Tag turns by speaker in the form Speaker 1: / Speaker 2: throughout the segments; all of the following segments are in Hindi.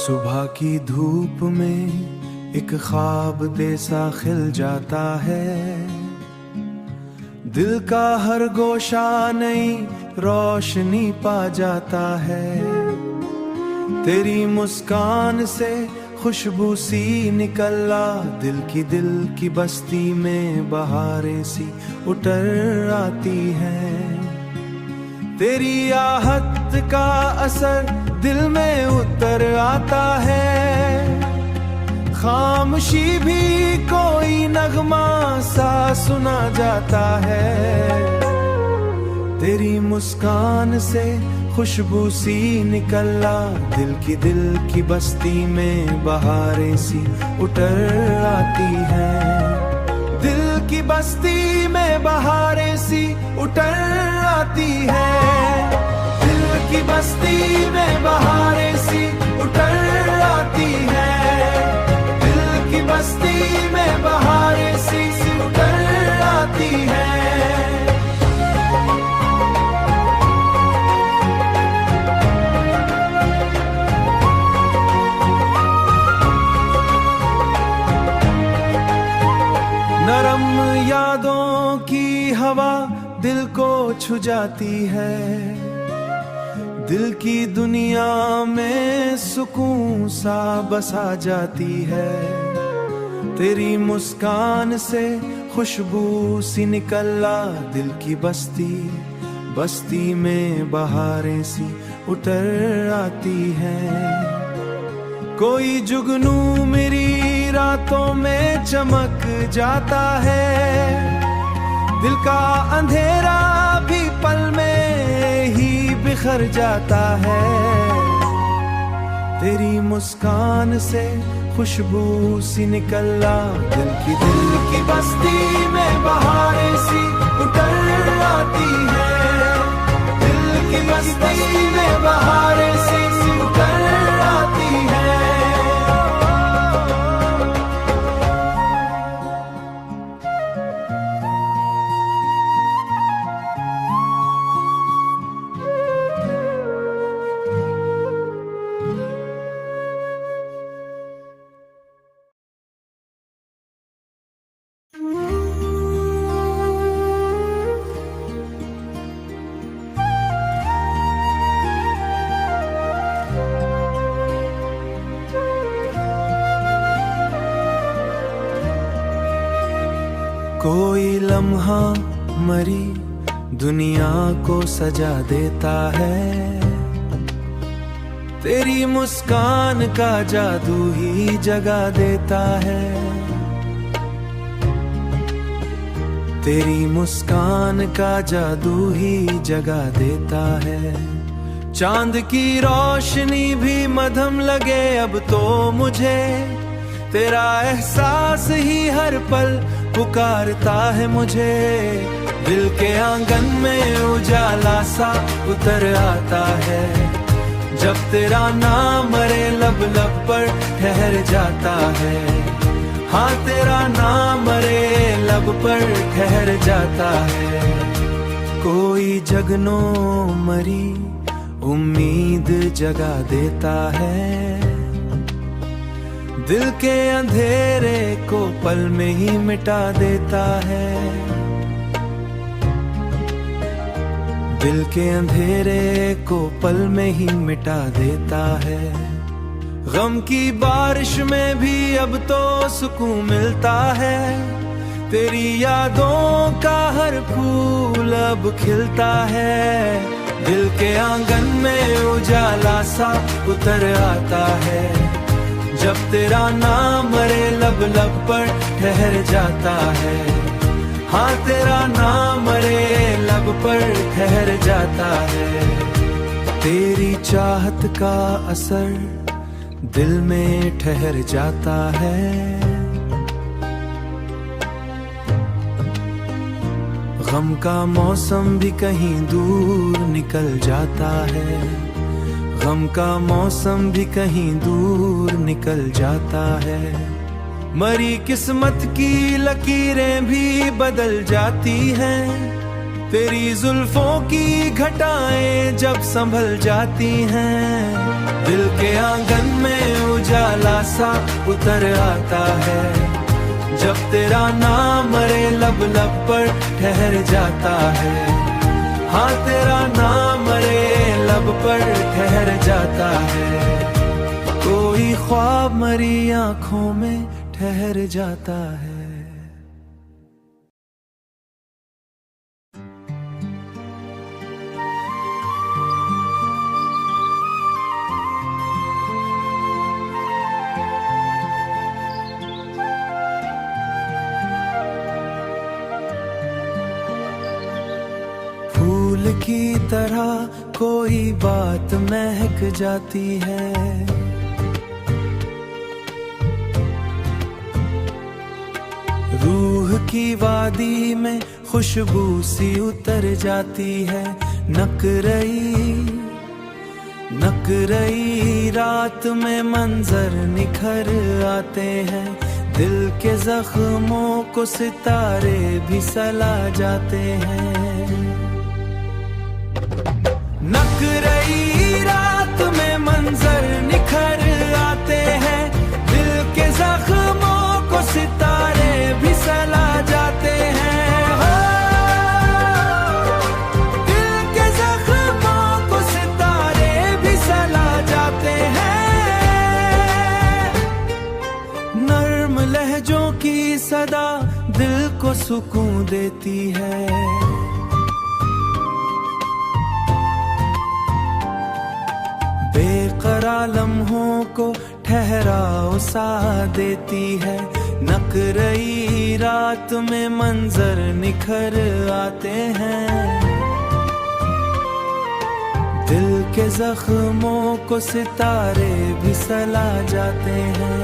Speaker 1: सुबह की धूप में एक ख्वाब जैसा खिल जाता है, दिल का हर गोशा नई रोशनी पा जाता है। तेरी मुस्कान से खुशबू सी निकला, दिल की बस्ती में बहारें सी उतर आती हैं। तेरी आहट का असर दिल में उतर आता है, खामोशी भी कोई नगमा सा सुना जाता है। तेरी मुस्कान से खुशबू सी निकला, दिल की बस्ती में बहारें सी उतर आती हैं। दिल की बस्ती में बहारें सी उतर आती है। दिल की बस्ती में बहारें सी उतर आती है। दिल की बस्ती में बहारें सी उतर आती है। नरम यादों की हवा दिल को छू जाती है, दिल की दुनिया में सुकून सा बसा जाती है। तेरी मुस्कान से खुशबू सी निकला, दिल की बस्ती में बहारें सी उतर आती हैं। कोई जुगनू मेरी रातों में चमक जाता है, दिल का अंधेरा भी पल में ही बिखर जाता है। तेरी मुस्कान से खुशबू सी निकला, दिल की बस्ती में बहारें सी उतर आती है। दिल की बस्ती में बहारें सी उतर आती है। कोई लम्हा मरी दुनिया को सजा देता है, तेरी मुस्कान का जादू ही जगा देता है। तेरी मुस्कान का जादू ही जगा देता है। चांद की रोशनी भी मध्यम लगे अब तो मुझे, तेरा एहसास ही हर पल पुकारता है मुझे। दिल के आंगन में उजाला सा उतर आता है, जब तेरा नाम मरे लब लब पर ठहर जाता है। हाँ तेरा नाम मरे लब पर ठहर जाता है। कोई जगनो मरी उम्मीद जगा देता है, दिल के अंधेरे को पल में ही मिटा देता है। दिल के अंधेरे को पल में ही मिटा देता है। गम की बारिश में भी अब तो सुकून मिलता है, तेरी यादों का हर फूल अब खिलता है। दिल के आंगन में उजाला सा उतर आता है, जब तेरा नाम मरे लब लब पर ठहर जाता है। हाँ तेरा नाम मरे लब पर ठहर जाता है। तेरी चाहत का असर दिल में ठहर जाता है। गम का मौसम भी कहीं दूर निकल जाता है। गम का मौसम भी कहीं दूर निकल जाता है। मरी किस्मत की लकीरें भी बदल जाती हैं, तेरी जुल्फों की घटाएं जब संभल जाती हैं, दिल के आंगन में उजाला सा उतर आता है। जब तेरा नाम रे लब लब पर ठहर जाता है, हाँ तेरा नाम रे लब पर ठहर जाता है। कोई ख्वाब मरी आंखों में ठहर जाता है। फूल की तरह कोई बात महक जाती है, रूह की वादी में खुशबू सी उतर जाती है। नक रही रात में मंजर निखर आते हैं, दिल के जख्मों को सितारे भी सला जाते हैं। नक रही रात में मंजर निखर आते हैं, दिल के जख्मों को सितारे भी सला जाते हैं। हो दिल के जख्मों को सितारे भी सला जाते हैं। नर्म लहजों की सदा दिल को सुकून देती है, बेकरार लम्हों को ठहराव सा देती है। नक रही रात में मंजर निखर आते हैं, दिल के जख्मों को सितारे भी सला जाते हैं।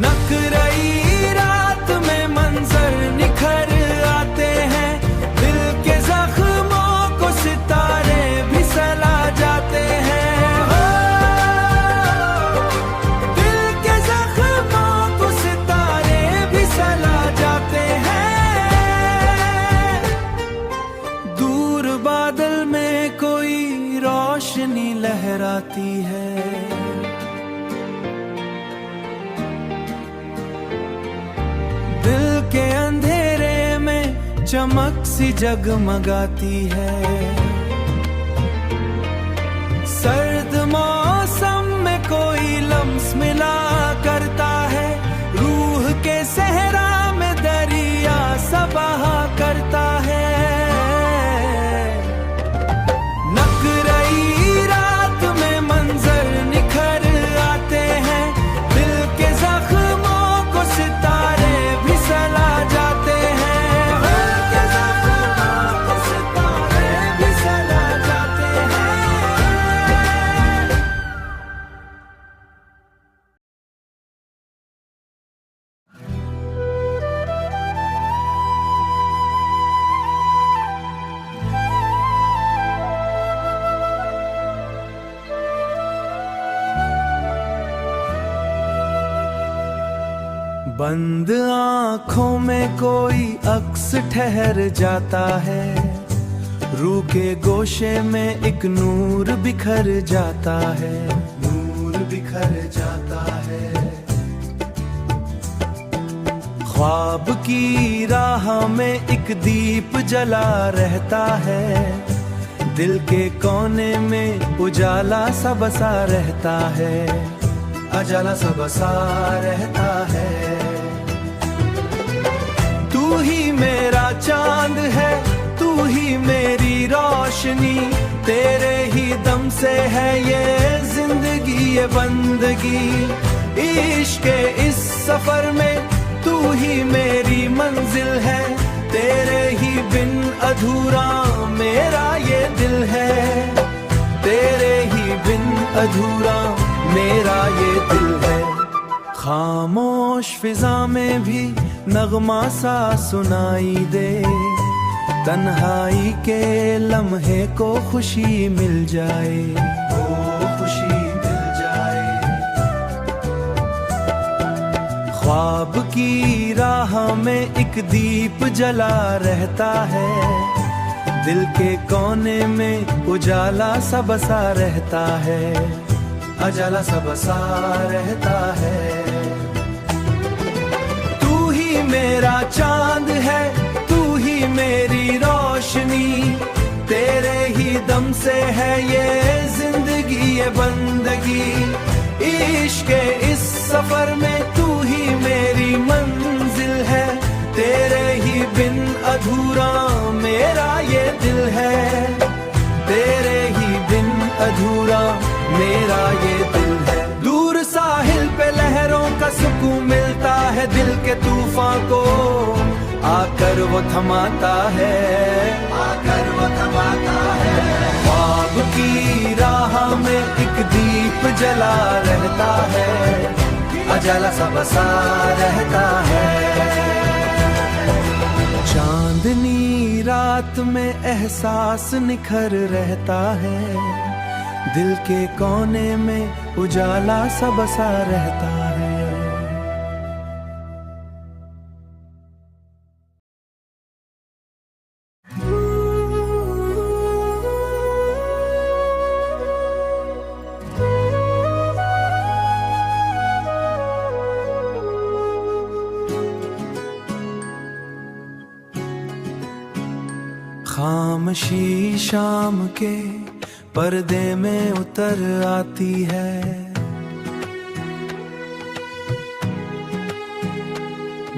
Speaker 1: नक रही रात में मंजर निखर आते हैं, दिल के जख्मों को सितारे भी सला जाते हैं। हो दिल के जख्मों को सितारे भी सला जाते हैं। दूर बादल में कोई रोशनी लहराती है, दिल के अंधेरे में चमक सी जगमगाती है। सर्द मौसम में कोई लम्स मिला करता है, रूह के सहरा में दरिया सा बहा करता है। नक रही रात में मंजर निखर आते हैं, दिल के जख्मों को सितारे भी सला जाते हैं। दिल के जख्मों को सितारे भी सला जाते हैं। बंद आँखों में कोई अक्स ठहर जाता है, रूह के गोशे में एक नूर बिखर जाता है। नूर बिखर जाता है। ख्वाब की राह में एक दीप जला रहता है, दिल के कोने में उजाला सा बसा रहता है। उजाला सा बसा रहता है। तू ही मेरा चांद है, तू ही मेरी रोशनी, तेरे ही दम से है ये जिंदगी ये बंदगी। इश्क के इस सफर में तू ही मेरी मंजिल है, तेरे ही बिन अधूरा मेरा ये दिल है। तेरे ही बिन अधूरा मेरा ये दिल है। खामोश फिजा में भी नगमा सा सुनाई दे, तन्हाई के लम्हे को खुशी मिल जाए, ओ खुशी मिल जाए। ख्वाब ख्वाब की राह में एक दीप जला रहता है, दिल के कोने में उजाला सा बसा रहता है, उजाला सा बसा रहता है। तू ही मेरा चांद है, तू ही मेरी रोशनी, तेरे ही दम से है ये जिंदगी ये बंदगी। इश्क के इस सफर में तू ही मेरी मंजिल है, तेरे ही बिन अधूरा मेरा ये दिल है, तेरे ही बिन अधूरा मेरा ये दिल है। दूर साहिल पे लहरों का सुकून मिलता है, दिल के तूफान को आकर वो थमाता है, आकर वो थमाता है। ख्वाब की राह में एक दीप जला रहता है, उजाला सा बसा रहता है। चांदनी रात में एहसास निखर रहता है, दिल के कोने में उजाला सा बसा रहता है। खामोशी शाम के पर्दे में उतर आती है,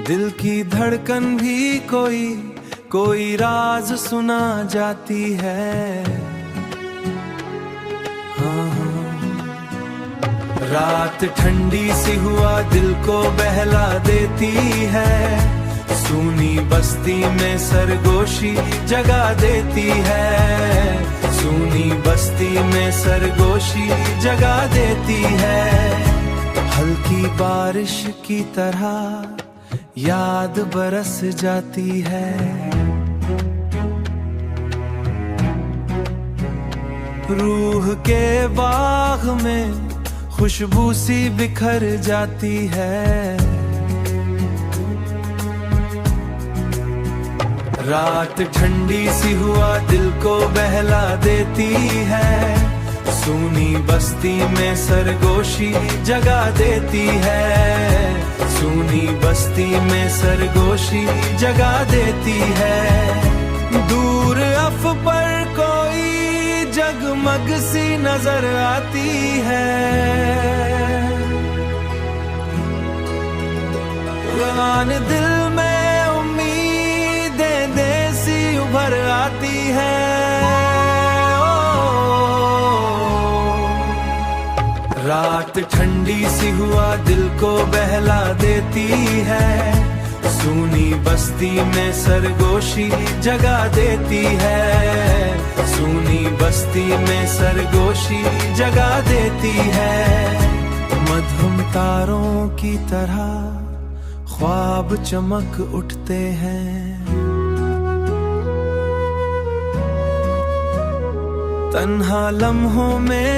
Speaker 1: दिल की धड़कन भी कोई राज सुना जाती है। हाँ, रात ठंडी सी हुआ दिल को बहला देती है, सूनी बस्ती में सरगोशी जगा देती है, सूनी बस्ती में सरगोशी जगा देती है। हल्की बारिश की तरह याद बरस जाती है, रूह के बाग में खुशबू सी बिखर जाती है। रात ठंडी सी हुआ दिल को बहला देती है, सूनी बस्ती में सरगोशी जगा देती है, सूनी बस्ती में सरगोशी जगा देती है। दूर अफपर कोई जगमग सी नजर आती है, पुरान दिल में उभर आती है। रात ठंडी सी हुआ दिल को बहला देती है, सूनी बस्ती में सरगोशी जगा देती है, सूनी बस्ती में सरगोशी जगा देती है। मध्यम तारों की तरह ख्वाब चमक उठते हैं, तन्हा लम्हों में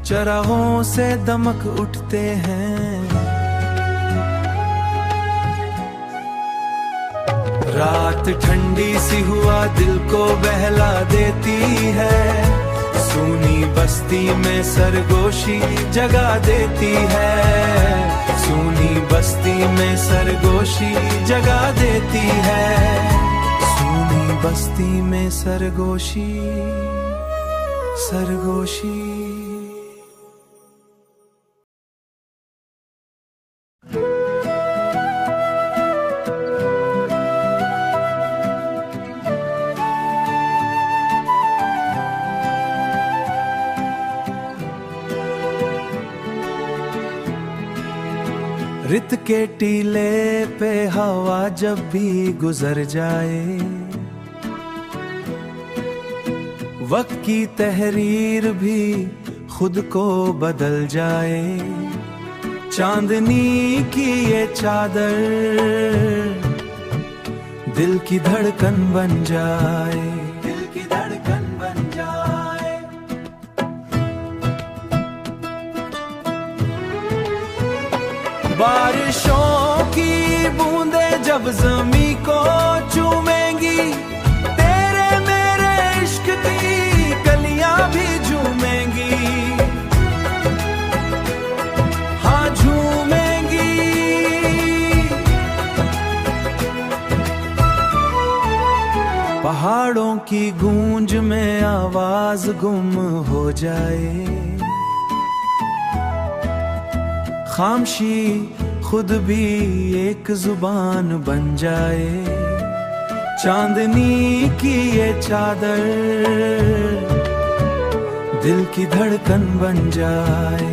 Speaker 1: चराहों से दमक उठते हैं। रात ठंडी सी हुआ दिल को बहला देती है, सूनी बस्ती में सरगोशी जगा देती है, सूनी बस्ती में सरगोशी जगा देती है, सूनी बस्ती में सरगोशी। रित के टीले पे हवा जब भी गुजर जाए, वक्त की तहरीर भी खुद को बदल जाए, चांदनी की ये चादर दिल की धड़कन बन जाए, दिल की धड़कन बन जाए। बारिशों की बूंदे जब ज़मीं को चूमेंगी, तेरे मेरे इश्क की गलियां भी झूमेंगी, हाँ झूमेंगी। पहाड़ों की गूंज में आवाज गुम हो जाए, खामोशी खुद भी एक जुबान बन जाए, चांदनी की ये चादर दिल की धड़कन बन जाए।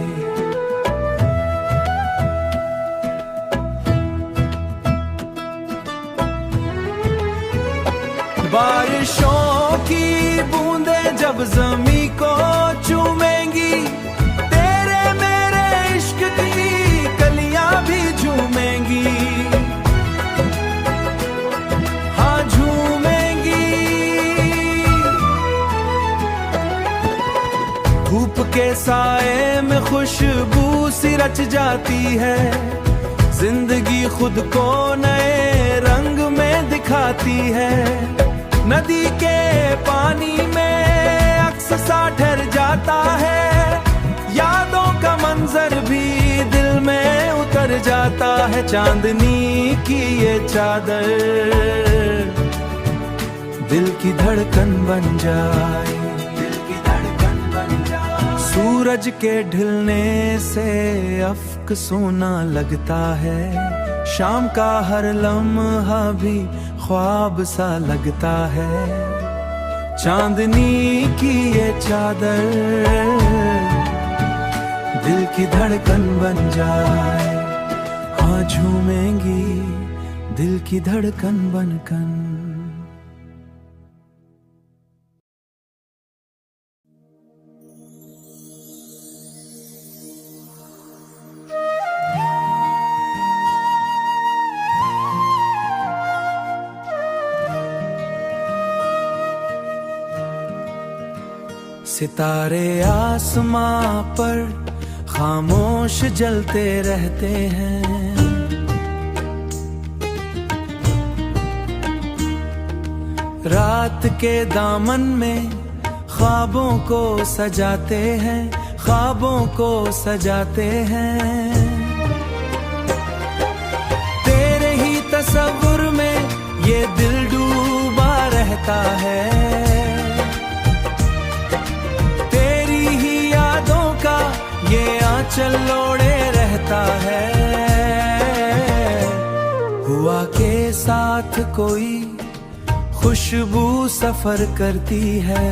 Speaker 1: बारिशों की बूंदे जब ज़मीं को चूमेंगी, तेरे मेरे इश्क की कलियां भी झूमेंगी, हाँ झूमेंगी। धूप के साए में खुशबू सी रच जाती है, जिंदगी खुद को नए रंग में दिखाती है। नदी के पानी में अक्स सा ठहर जाता है, यादों का मंजर भी दिल में उतर जाता है। चांदनी की ये चादर दिल की धड़कन बन जाए, दिल की धड़कन बन जाए। सूरज के ढलने से अफ्क सोना लगता है, शाम का हर लम्हा भी ख्वाब सा लगता है। चांदनी की ये चादर दिल की धड़कन बन जाए, हाँ झूमेंगी दिल की धड़कन बनकर। सितारे आसमां पर खामोश जलते रहते हैं, रात के दामन में ख्वाबों को सजाते हैं, ख्वाबों को सजाते हैं। तेरे ही तस्वुर में ये दिल डूबा रहता है, चल लोड़े रहता है। हुआ के साथ कोई खुशबू सफर करती है,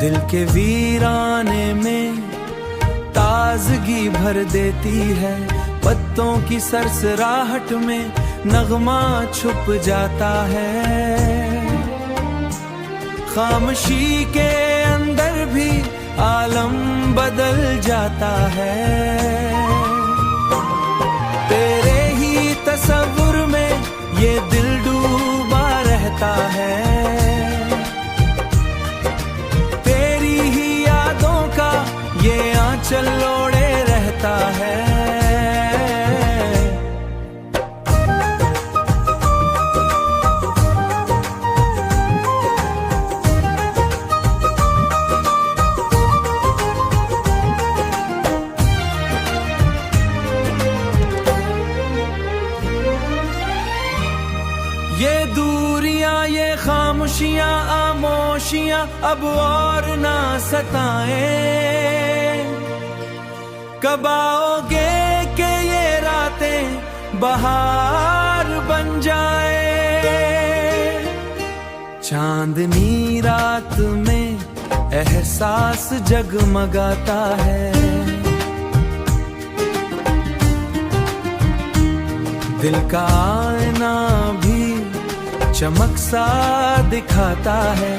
Speaker 1: दिल के वीराने में ताजगी भर देती है। पत्तों की सरसराहट में नगमा छुप जाता है, खामोशी के अंदर भी आलम बदल जाता है। तेरे ही तस्वुर में ये दिल डूबा रहता है, तेरी ही यादों का ये आंचल ओढ़े रहता है। ये दूरियां ये खामोशियां आमोशियां अब और ना सताएं, कब आओगे कि ये रातें बहार बन जाए। चांदनी रात में एहसास जगमगाता है, दिल का आईना भी चमक सा दिखाता है।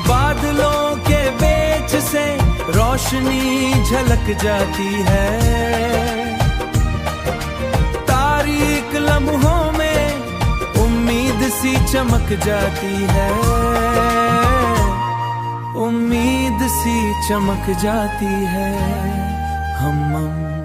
Speaker 1: बादलों के बीच से रोशनी झलक जाती है, तारीक लम्हों में उम्मीद सी चमक जाती है, उम्मीद सी चमक जाती है। हम